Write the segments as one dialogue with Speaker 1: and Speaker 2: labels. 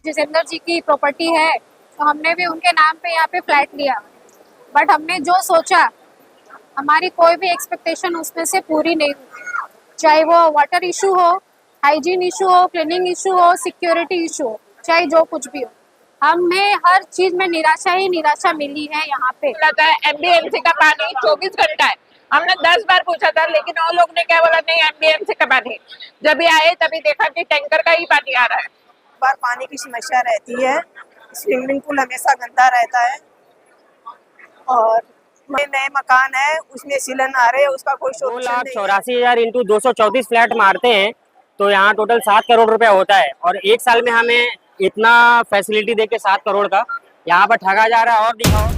Speaker 1: जितेंद्र जी की प्रॉपर्टी है, तो हमने भी उनके नाम पे यहाँ पे फ्लैट लिया। बट हमने जो सोचा, हमारी कोई भी एक्सपेक्टेशन उसमें से पूरी नहीं हुई। चाहे वो वाटर इशू हो, हाइजीन इशू हो, क्लीनिंग इशू हो, सिक्योरिटी इशू हो, चाहे जो कुछ भी हो, हमें हर चीज में निराशा ही निराशा मिली है यहाँ पे।
Speaker 2: एमबीएमसी का पानी 24 घंटा है। हमने 10 बार पूछा था, लेकिन और लोग ने क्या बोला, नहीं एमबीएमसी का पानी। जब भी आए तभी देखा कि टैंकर का ही पानी आ रहा है।
Speaker 3: बार पानी की समस्या रहती है, स्विमिंग पूल हमेशा गंदा रहता है और नए मकान है उसमें सीलन आ रहे हैं, उसका कोई सोल्यूशन नहीं है।
Speaker 4: 2,84,000 इंटू 234 फ्लैट मारते हैं तो यहाँ टोटल 7 करोड़ रुपया होता है, और एक साल में हमें इतना फैसिलिटी देके 7 करोड़ का यहाँ पर ठगा जा रहा है। और दिखाओ,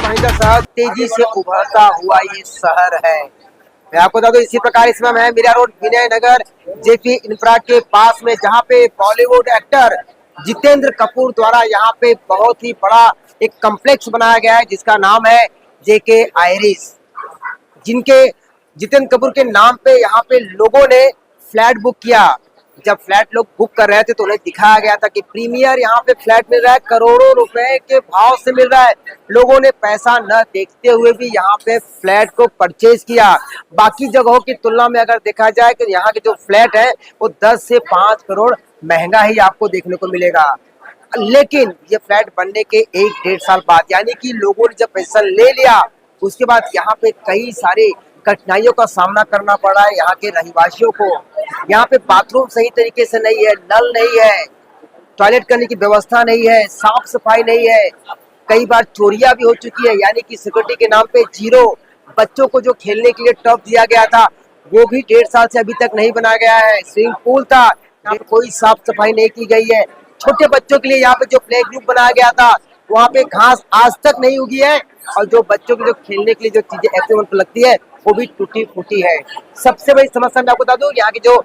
Speaker 5: भाईंदर शहर तेजी से उभरता हुआ ये शहर है। मैं आपको बता दूं, इसी प्रकार इसमें मैं मीरा रोड विनय नगर जेपी इंफ्रा के पास में, जहां पे बॉलीवुड एक्टर जितेंद्र कपूर द्वारा यहाँ पे बहुत ही बड़ा एक कॉम्प्लेक्स बनाया गया है, जिसका नाम है जेके आइरिस। जिनके जितेंद्र कपूर के नाम पे यहाँ पे लोगों ने फ्लैट बुक किया। जब फ्लैट लोग बुक कर रहे थे तो उन्हें दिखाया गया था कि प्रीमियर यहाँ पे फ्लैट मिल रहा है, करोड़ों रुपए के भाव से मिल रहा है। लोगों ने पैसा न देखते हुए भी यहाँ पे फ्लैट को परचेज किया। बाकी जगहों की तुलना में अगर देखा जाए कि यहाँ के जो फ्लैट है वो 10 से 5 करोड़ महंगा ही आपको देखने को मिलेगा। लेकिन ये फ्लैट बनने के 1-1.5 साल बाद, यानी कि लोगों ने जब पैसा ले लिया, उसके बाद यहाँ पे कई सारे कठिनाइयों का सामना करना पड़ा है यहाँ के रहवासियों को। यहाँ पे बाथरूम सही तरीके से नहीं है, नल नहीं है, टॉयलेट करने की व्यवस्था नहीं है, साफ सफाई नहीं है। कई बार चोरियां भी हो चुकी है, यानी कि सिक्योरिटी के नाम पे जीरो। बच्चों को जो खेलने के लिए टर्फ दिया गया था वो भी 1.5 साल से अभी तक नहीं बनाया गया है। स्विमिंग पूल था, यहाँ पे कोई साफ सफाई नहीं की गई है। छोटे बच्चों के लिए यहाँ पे जो प्ले ग्रुप बनाया गया था वहाँ पे घास आज तक नहीं उगी है, और जो बच्चों के जो खेलने के लिए जो चीजें एक्टिविटी को लगती है वो भी टूटी फूटी है। सबसे बड़ी समस्या मैं आपको बता दूं, यहाँ की जो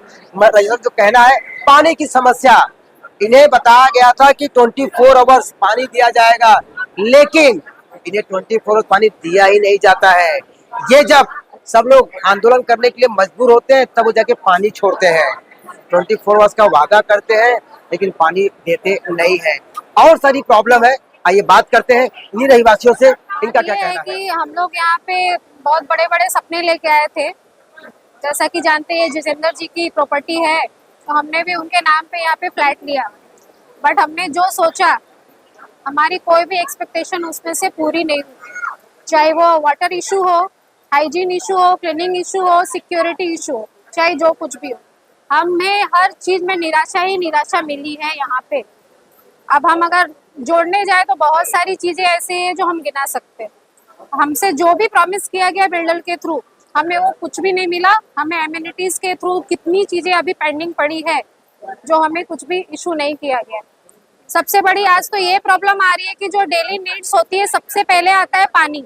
Speaker 5: जो कहना है पानी की समस्या। इन्हें बताया गया था कि 24 आवर्स पानी दिया जाएगा, लेकिन इन्हें 24 आवर्स पानी दिया ही नहीं जाता है। ये जब सब लोग आंदोलन करने के लिए मजबूर होते हैं तब वो जाके पानी छोड़ते हैं। 24 आवर्स का वादा करते हैं लेकिन पानी देते नहीं है। और सारी प्रॉब्लम है। आइए बात करते हैं इन्हीं रहवासियों से, इनका क्या कहना है।
Speaker 1: कि हम लोग यहाँ पे बहुत बड़े बड़े सपने लेके आए थे। जैसा कि जानते हैं जितेंद्र जी की प्रॉपर्टी है, तो हमने भी उनके नाम पे यहाँ पे फ्लैट लिया। बट हमने जो सोचा, हमारी कोई भी एक्सपेक्टेशन उसमें से पूरी नहीं हुई। चाहे वो वाटर इशू हो, हाइजीन इशू हो, क्लीनिंग इशू हो, सिक्योरिटी इशू हो, चाहे जो कुछ भी हो, हमें हर चीज में निराशा ही निराशा मिली है यहाँ पे। अब हम अगर जोड़ने जाए तो बहुत सारी चीजें ऐसी हैं जो हम गिना सकते हैं। हमसे जो भी प्रॉमिस किया गया बिल्डर के थ्रू, हमें वो कुछ भी नहीं मिला। हमें एमिनिटीज के थ्रू कितनी चीजें अभी पेंडिंग पड़ी है जो हमें कुछ भी इशू नहीं किया गया। सबसे बड़ी आज तो ये प्रॉब्लम आ रही है कि जो डेली नीड्स होती है, सबसे पहले आता है पानी।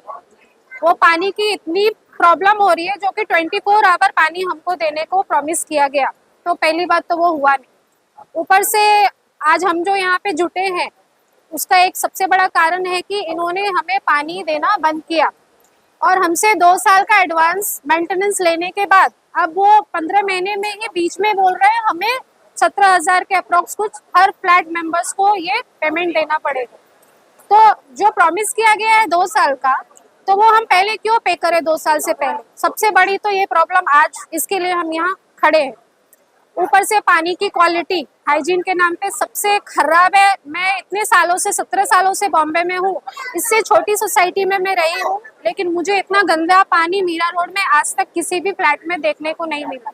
Speaker 1: वो पानी की इतनी प्रॉब्लम हो रही है, जो कि 24 आवर पानी हमको देने को प्रॉमिस किया गया, तो पहली बात तो वो हुआ नहीं। ऊपर से आज हम जो यहाँ पे जुटे हैं, उसका एक सबसे बड़ा कारण है कि इन्होंने हमें पानी देना बंद किया, और हमसे 2 साल का एडवांस मेंटेनेंस लेने के बाद अब वो 15 महीने में ही बीच में बोल रहे हैं हमें 17,000 के अप्रोक्स कुछ हर फ्लैट मेंबर्स को ये पेमेंट देना पड़ेगा। तो जो प्रॉमिस किया गया है 2 साल का, तो वो हम पहले क्यों पे करें 2 साल से पहले? सबसे बड़ी तो ये प्रॉब्लम आज इसके लिए हम यहाँ खड़े हैं। ऊपर से पानी की क्वालिटी हाइजीन के नाम पे सबसे खराब है। मैं इतने सालों से 17 सालों से बॉम्बे में हूँ, इससे छोटी सोसाइटी में मैं रही हूँ, लेकिन मुझे इतना गंदा पानी मीरा रोड में आज तक किसी भी फ्लैट में देखने को नहीं मिला।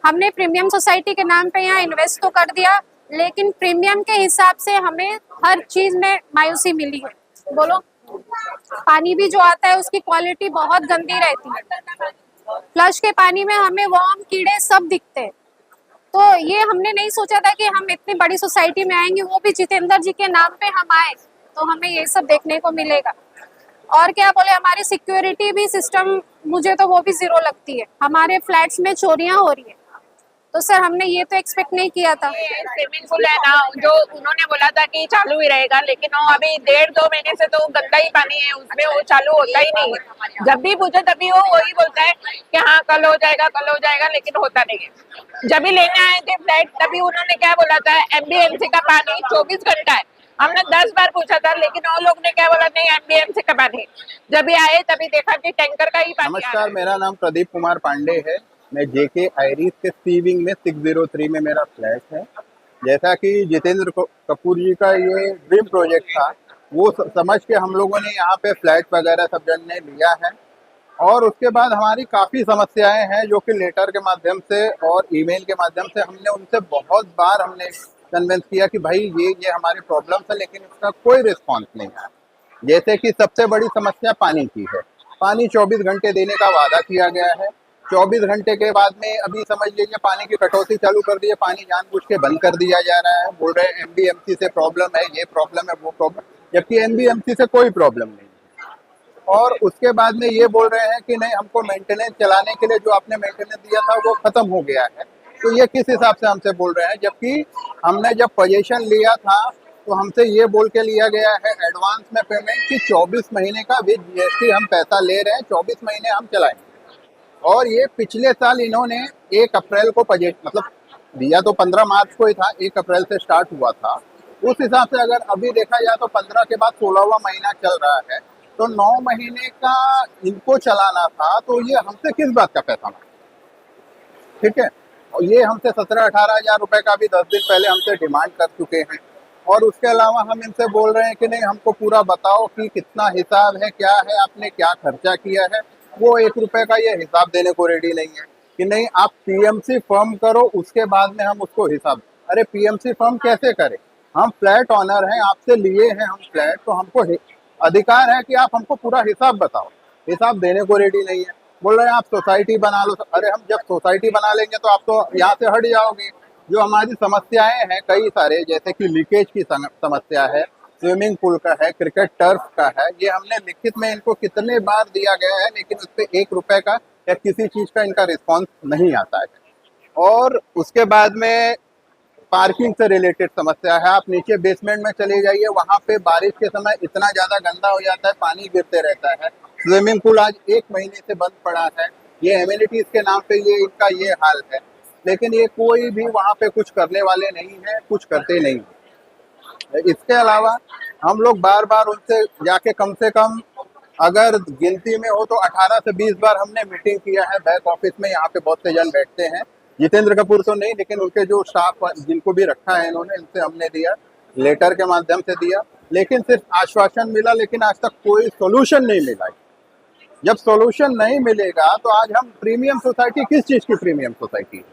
Speaker 1: हमने प्रीमियम सोसाइटी के नाम पे यहाँ इन्वेस्ट तो कर दिया, लेकिन प्रीमियम के हिसाब से हमें हर चीज में मायूसी मिली है। बोलो, पानी भी जो आता है उसकी क्वालिटी बहुत गंदी रहती है। फ्लश के पानी में हमें वर्म, कीड़े सब दिखते हैं। तो ये हमने नहीं सोचा था कि हम इतनी बड़ी सोसाइटी में आएंगे, वो भी जितेंद्र जी के नाम पे हम आए, तो हमें ये सब देखने को मिलेगा। और क्या बोले, हमारी सिक्योरिटी भी सिस्टम मुझे तो वो भी जीरो लगती है। हमारे फ्लैट्स में चोरियां हो रही है, तो सर हमने ये तो एक्सपेक्ट नहीं किया था।
Speaker 2: स्विमिंग पूल है ना, जो उन्होंने बोला था कि चालू ही रहेगा, लेकिन वो अभी 1.5-2 महीने से तो गंदा ही पानी है उसमें, वो चालू होता ही नहीं है। जब भी पूछो तभी वो वही बोलता है कि हाँ कल हो जाएगा, लेकिन होता नहीं है। जब भी लेने आए थे फ्लैट, तभी उन्होंने क्या बोला था, एमबीएमसी का पानी 24 घंटा है। हमने 10 बार पूछा था, लेकिन और लोग ने क्या बोला, नहीं एमबीएमसी का पानी। जब भी आए तभी देखा कि टैंकर का ही पानी।
Speaker 6: नमस्कार, मेरा नाम प्रदीप कुमार पांडे है। मैं जेके आयरिस के सी विंग में 603 में मेरा फ्लैट है। जैसा कि जितेंद्र कपूर जी का ये ड्रीम प्रोजेक्ट था, वो समझ के हम लोगों ने यहाँ पे फ्लैट वगैरह सब जन ने लिया है। और उसके बाद हमारी काफ़ी समस्याएं हैं, जो कि लेटर के माध्यम से और ईमेल के माध्यम से हमने उनसे बहुत बार हमने कन्विंस किया कि भाई ये हमारी प्रॉब्लम्स है, लेकिन उसका कोई रिस्पॉन्स नहीं है। जैसे कि सबसे बड़ी समस्या पानी की है। पानी 24 घंटे देने का वादा किया गया है। 24 घंटे के बाद में अभी समझ लीजिए पानी की कटौती चालू कर दी है, पानी जानबूझ के बंद कर दिया जा रहा है। बोल रहे हैं एमबीएमसी से प्रॉब्लम है, ये प्रॉब्लम है, वो प्रॉब्लम, जबकि एमबीएमसी से कोई प्रॉब्लम नहीं है। और उसके बाद में ये बोल रहे हैं कि नहीं, हमको मेंटेनेंस चलाने के लिए जो आपने मेंटेनेंस दिया था वो खत्म हो गया है। तो ये किस हिसाब से हमसे बोल रहे हैं, जबकि हमने जब पोजीशन लिया था तो हमसे ये बोल के लिया गया है एडवांस में पेमेंट कि 24 महीने का विद जीएसटी हम पैसा ले रहे हैं, 24 महीने हम चलाएंगे। और ये पिछले साल इन्होंने 1 अप्रैल को मतलब दिया तो 15 मार्च को ही था, 1 अप्रैल से स्टार्ट हुआ था। उस हिसाब से अगर अभी देखा जाए तो 15 के बाद 16वां महीना चल रहा है, तो 9 महीने का इनको चलाना था। तो ये हमसे किस बात का पैसा मांगे? ठीक है, और ये हमसे 17-18 हज़ार रुपए का भी 10 दिन पहले हमसे डिमांड कर चुके हैं। और उसके अलावा हम इनसे बोल रहे हैं कि नहीं, हमको पूरा बताओ कि कितना हिसाब है, क्या है, आपने क्या खर्चा किया है। वो 1 रुपए का ये हिसाब देने को रेडी नहीं है कि नहीं आप पीएमसी फर्म करो, उसके बाद में हम उसको हिसाब। अरे पीएमसी फर्म कैसे करें? हम फ्लैट ऑनर हैं, आपसे लिए हैं हम फ्लैट, तो हमको अधिकार है कि आप हमको पूरा हिसाब बताओ। हिसाब देने को रेडी नहीं है। बोल रहे हैं आप सोसाइटी बना लो। अरे हम जब सोसाइटी बना लेंगे तो आप तो यहाँ से हट जाओगे। जो हमारी समस्याएं हैं कई सारे, जैसे कि लीकेज की समस्या है, स्विमिंग पूल का है, क्रिकेट टर्फ का है, ये हमने लिखित में इनको कितने बार दिया गया है, लेकिन उस पर 1 रुपए का या किसी चीज का इनका रिस्पॉन्स नहीं आता है। और उसके बाद में पार्किंग से रिलेटेड समस्या है। आप नीचे बेसमेंट में चले जाइए, वहाँ पे बारिश के समय इतना ज्यादा गंदा हो जाता है, पानी गिरते रहता है। स्विमिंग पूल आज 1 महीने से बंद पड़ा है। ये एमिनिटीज के नाम पे ये इनका ये हाल है, लेकिन ये कोई भी वहाँ पे कुछ करने वाले नहीं है, कुछ करते नहीं है। इसके अलावा हम लोग बार बार उनसे जाके कम से कम अगर गिनती में हो तो 18 से 20 बार हमने मीटिंग किया है बैक ऑफिस में। यहाँ पे बहुत से जन बैठते हैं, जितेंद्र कपूर तो नहीं, लेकिन उनके जो स्टाफ जिनको भी रखा है इन्होंने, इनसे हमने दिया, लेटर के माध्यम से दिया, लेकिन सिर्फ आश्वासन मिला, लेकिन आज तक कोई सोल्यूशन नहीं मिला। जब सोल्यूशन नहीं मिलेगा तो आज हम प्रीमियम सोसाइटी, किस चीज़ की प्रीमियम सोसाइटी?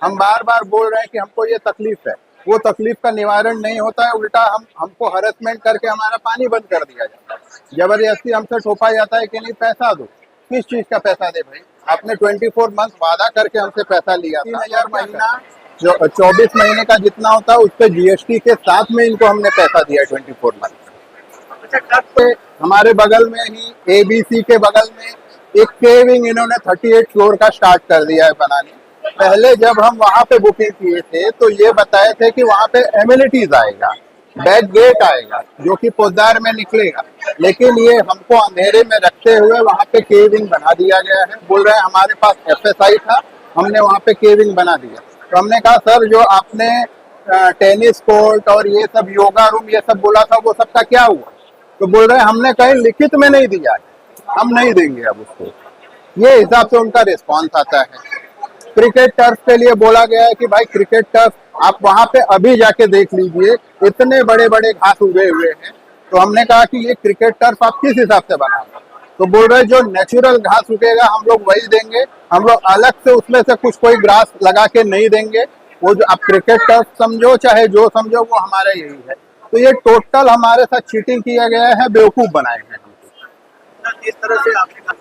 Speaker 6: हम बार बार बोल रहे हैं कि हमको ये तकलीफ है, वो तकलीफ का निवारण नहीं होता है, उल्टा हमको हरेसमेंट करके हमारा पानी बंद कर दिया जाता है। जबरदस्ती हमसे ठोपा जाता है कि नहीं पैसा दो। किस चीज़ का पैसा दे भाई? आपने 24 मंथ वादा करके हमसे पैसा लिया, 3,000 महीना, 24 महीने का जितना होता है उस पर जीएसटी के साथ में इनको हमने पैसा दिया 24 मंथ। हमारे बगल में ही एबीसी के बगल में एक केविंग इन्होंने 38 फ्लोर का स्टार्ट कर दिया है बनाने। पहले जब हम वहाँ पे बुकिंग किए थे तो ये बताए थे कि वहाँ पे एमिनिटीज आएगा, बैक गेट आएगा जो कि पोद्दार में निकलेगा, लेकिन ये हमको अंधेरे में रखते हुए वहाँ पे केविंग बना दिया गया है। बोल रहे हैं हमारे पास एफएसआई था, हमने वहाँ पे केविंग बना दिया। तो हमने कहा सर जो आपने टेनिस कोर्ट और ये सब योगा रूम ये सब बोला था वो सबका क्या हुआ? तो बोल रहे हमने कहीं लिखित में नहीं दिया, हम नहीं देंगे अब उसको। ये हिसाब से उनका रिस्पॉन्स आता है। क्रिकेट टर्फ के लिए बोला गया है कि भाई क्रिकेट टर्फ आप वहां पे अभी जाके देख लीजिए, इतने बड़े बड़े घास उगे हुए हैं। तो हमने कहा कि ये क्रिकेट टर्फ आप किस हिसाब से बनाओगे? तो बोल रहे जो नेचुरल घास उगेगा हम लोग वही देंगे, हम लोग अलग से उसमें से कुछ कोई ग्रास लगा के नहीं देंगे। वो जो आप क्रिकेट टर्फ समझो चाहे जो समझो वो हमारा यही है। तो ये टोटल हमारे साथ चीटिंग किया गया है, बेवकूफ बनाए हैं हमको।
Speaker 5: इस तरह से आपने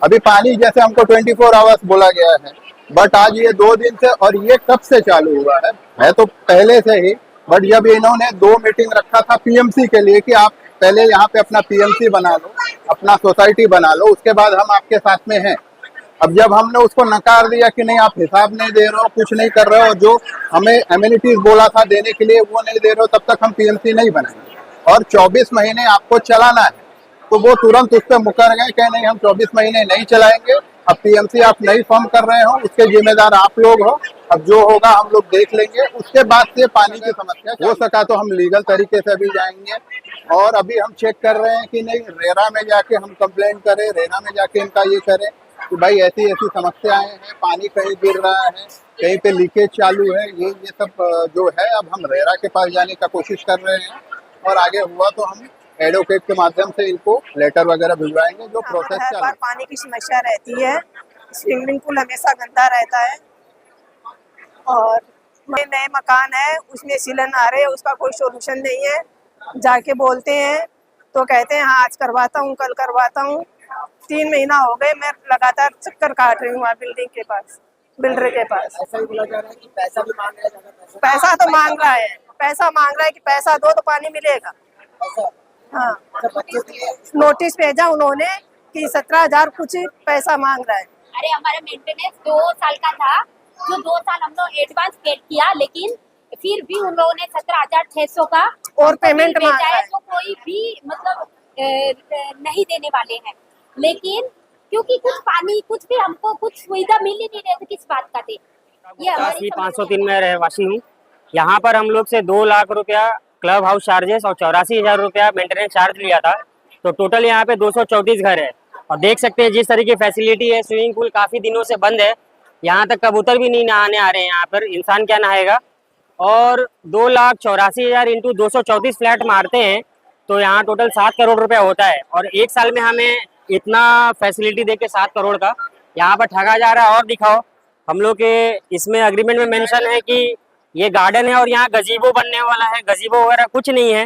Speaker 6: अभी पानी जैसे हमको 24 आवर्स बोला गया है, बट आज ये 2 दिन से, और ये कब से चालू हुआ है तो पहले से ही। बट जब इन्होंने 2 मीटिंग रखा था पीएमसी के लिए कि आप पहले यहाँ पे अपना पीएमसी बना लो, अपना सोसाइटी बना लो, उसके बाद हम आपके साथ में हैं। अब जब हमने उसको नकार दिया कि नहीं आप हिसाब नहीं दे रहे हो, कुछ नहीं कर रहे हो, जो हमें एमिनिटीज बोला था देने के लिए वो नहीं दे रहे हो, तब तक हम पीएमसी नहीं बनाएंगे और 24 महीने आपको चलाना है। तो वो तुरंत उस पर मुकर गए कि नहीं हम 24 महीने नहीं चलाएंगे, अब पीएमसी आप नहीं फॉर्म कर रहे हो, उसके जिम्मेदार आप लोग हो, अब जो होगा हम लोग देख लेंगे। उसके बाद से पानी की समस्या हो सका तो हम लीगल तरीके से भी जाएंगे। और अभी हम चेक कर रहे हैं कि नहीं रेरा में जाके हम कंप्लेंट करें, रेरा में जाके इनका ये करें कि भाई ऐसी ऐसी समस्याएं हैं, पानी कहीं गिर रहा है, कहीं पे लीकेज चालू है, ये सब जो है अब हम रेरा के पास जाने का कोशिश कर रहे हैं। और आगे हुआ तो हम एडवोकेट के माध्यम से इनको लेटर वगैरह भिजवाएंगे, जो प्रोसेस
Speaker 3: हर
Speaker 6: चल
Speaker 3: बार पानी की समस्या रहती है, स्विमिंग पूल हमेशा गंदा रहता है और नए मकान है उसमें सीलन आ रहे हैं, उसका कोई सोल्यूशन नहीं है। जाके बोलते हैं तो कहते हैं हाँ आज करवाता हूँ कल करवाता हूँ। 3 महीना हो गए मैं लगातार चक्कर काट रही हूँ बिल्डिंग के पास, बिल्डर के पास।
Speaker 5: ऐसा ही बोला जा रहा है कि पैसा भी मांग रहा है, ज्यादा
Speaker 3: पैसा तो मांग रहा है, पैसा मांग रहा है कि पैसा दो तो पानी मिलेगा।
Speaker 5: पैसा
Speaker 3: हाँ
Speaker 5: बच्चों के लिए
Speaker 3: नोटिस भेजा उन्होंने कि 17,000 कुछ पैसा मांग रहा है।
Speaker 7: अरे हमारा मेंटेनेंस 2 साल का था, जो 2 साल हम लोग एडवांस पेड किया, लेकिन फिर भी उन लोगों ने 17,600 का
Speaker 3: और पेमेंट
Speaker 7: भेजा
Speaker 3: मांगा
Speaker 7: है,
Speaker 3: है।
Speaker 7: तो कोई भी मतलब नहीं देने वाले हैं। लेकिन क्योंकि कुछ पानी कुछ भी हमको कुछ सुविधा मिल ही नहीं रही थी, किस बात का थे ये हमारी
Speaker 4: 503 में रहवासी हूँ। यहाँ पर हम लोग से 2 लाख रुपया क्लब हाउस चार्जेस और 84,000 रुपया मेंटेनेंस चार्ज लिया था। तो टोटल यहाँ पे 234 घर है और देख सकते हैं जिस तरह की फैसिलिटी है। स्विमिंग पूल काफ़ी दिनों से बंद है, यहाँ तक कबूतर भी नहीं नहाने आ रहे हैं, यहाँ पर इंसान क्या नहाएगा। और 2,84,000 इंटू 234 फ्लैट मारते हैं तो यहाँ टोटल 7 करोड़ रुपया होता है। और एक साल में हमें इतना फैसिलिटी दे के 7 करोड़ का यहाँ पर ठगा जा रहा है। और दिखाओ हम लोग के इसमें अग्रीमेंट में मेंशन है कि ये गार्डन है और यहाँ गजीबो बनने वाला है, गजीबो वगैरह कुछ नहीं है।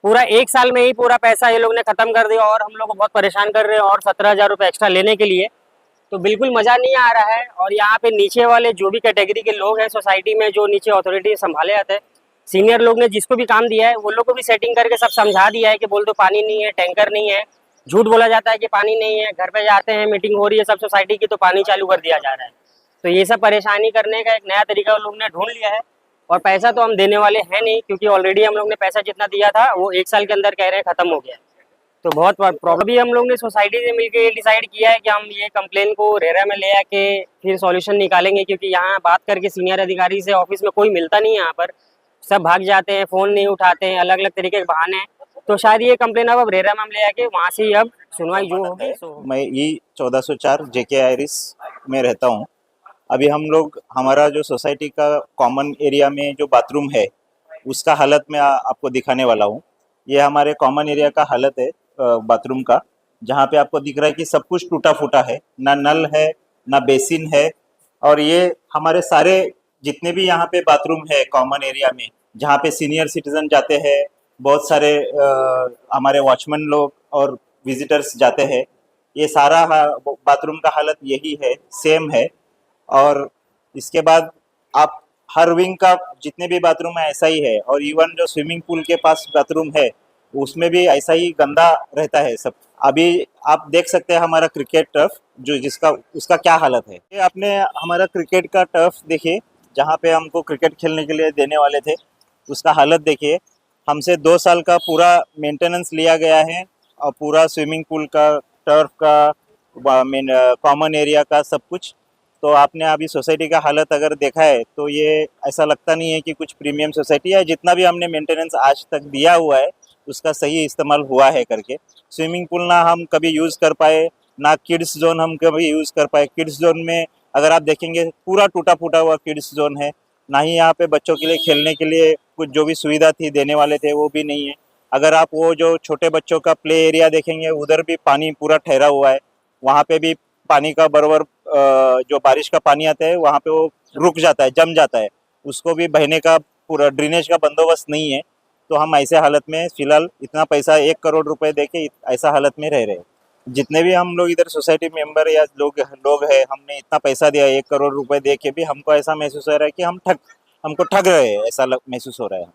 Speaker 4: पूरा 1 साल में ही पूरा पैसा ये लोग ने खत्म कर दिया और हम लोग को बहुत परेशान कर रहे हैं और 17,000 रुपये एक्स्ट्रा लेने के लिए। तो बिल्कुल मज़ा नहीं आ रहा है। और यहाँ पे नीचे वाले जो भी कैटेगरी के लोग हैं सोसाइटी में, जो नीचे अथॉरिटी संभाले जाते हैं, सीनियर लोग ने जिसको भी काम दिया है वो लोग को भी सेटिंग करके सब समझा दिया है कि बोल दो पानी नहीं है, टैंकर नहीं है। झूठ बोला जाता है कि पानी नहीं है, घर पे जाते हैं मीटिंग हो रही है सब सोसाइटी की तो पानी चालू कर दिया जा रहा है। तो ये सब परेशानी करने का एक नया तरीका लोग ने ढूंढ लिया है। और पैसा तो हम देने वाले हैं नहीं, क्योंकि ऑलरेडी हम लोग ने पैसा जितना दिया था वो 1 साल के अंदर कह रहे हैं खत्म हो गया। तो बहुत प्रॉब्लम भी हम लोग ने सोसाइटी से मिलकर ये डिसाइड किया है कि हम ये कंप्लेन को रेरा में ले आके फिर सॉल्यूशन निकालेंगे, क्योंकि यहाँ बात करके सीनियर अधिकारी से ऑफिस में कोई मिलता नहीं है, यहाँ पर सब भाग जाते हैं, फ़ोन नहीं उठाते हैं, अलग अलग तरीके के बहाने हैं। तो शायद ये कंप्लेन अब रेरा में हम ले आके वहाँ से ही अब सुनवाई जो होगी सो होगी।
Speaker 8: मैं ई 1404 जेके आयरिस में रहता हूँ। अभी हम लोग हमारा जो सोसाइटी का कॉमन एरिया में जो बाथरूम है उसका हालत मैं आपको दिखाने वाला हूँ। ये हमारे कॉमन एरिया का हालत है बाथरूम का, जहाँ पे आपको दिख रहा है कि सब कुछ टूटा फूटा है, ना नल है ना बेसिन है। और ये हमारे सारे जितने भी यहाँ पे बाथरूम है कॉमन एरिया में, जहाँ पे सीनियर सिटीजन जाते हैं, बहुत सारे हमारे वॉचमैन लोग और विजिटर्स जाते हैं, ये सारा बाथरूम का हालत यही है, सेम है। और इसके बाद आप हर विंग का जितने भी बाथरूम है ऐसा ही है। और इवन जो स्विमिंग पूल के पास बाथरूम है उसमें भी ऐसा ही गंदा रहता है सब। अभी आप देख सकते हैं हमारा क्रिकेट टर्फ जो जिसका उसका क्या हालत है। ये आपने हमारा क्रिकेट का टर्फ देखिए, जहाँ पे हमको क्रिकेट खेलने के लिए देने वाले थे, उसका हालत देखिए। हमसे 2 साल का पूरा मेंटेनेंस लिया गया है और पूरा स्विमिंग पूल का, टर्फ का, कॉमन एरिया का सब कुछ तो आपने अभी सोसाइटी का हालत अगर देखा है तो ये ऐसा लगता नहीं है कि कुछ प्रीमियम सोसाइटी है। जितना भी हमने मेंटेनेंस आज तक दिया हुआ है उसका सही इस्तेमाल हुआ है करके। स्विमिंग पूल ना हम कभी यूज़ कर पाए, ना किड्स जोन हम कभी यूज़ कर पाए। किड्स जोन में अगर आप देखेंगे पूरा टूटा फूटा हुआ किड्स जोन है, ना ही यहाँ पे बच्चों के लिए खेलने के लिए कुछ जो भी सुविधा थी देने वाले थे वो भी नहीं है। अगर आप वो जो छोटे बच्चों का प्ले एरिया देखेंगे उधर भी पानी पूरा ठहरा हुआ है, वहाँ पे भी पानी का बराबर जो बारिश का पानी आता है वहाँ पे वो रुक जाता है, जम जाता है, उसको भी बहने का पूरा ड्रेनेज का बंदोबस्त नहीं है। तो हम ऐसे हालत में फिलहाल इतना पैसा 1 करोड़ रुपए देके ऐसा हालत में रह रहे हैं। जितने भी हम लोग इधर सोसाइटी मेंबर या लोग हैं, हमने इतना पैसा दिया 1 करोड़ रुपए दे के भी हमको ऐसा महसूस हो रहा है कि हमको ठग रहे हैं, ऐसा महसूस हो रहा है।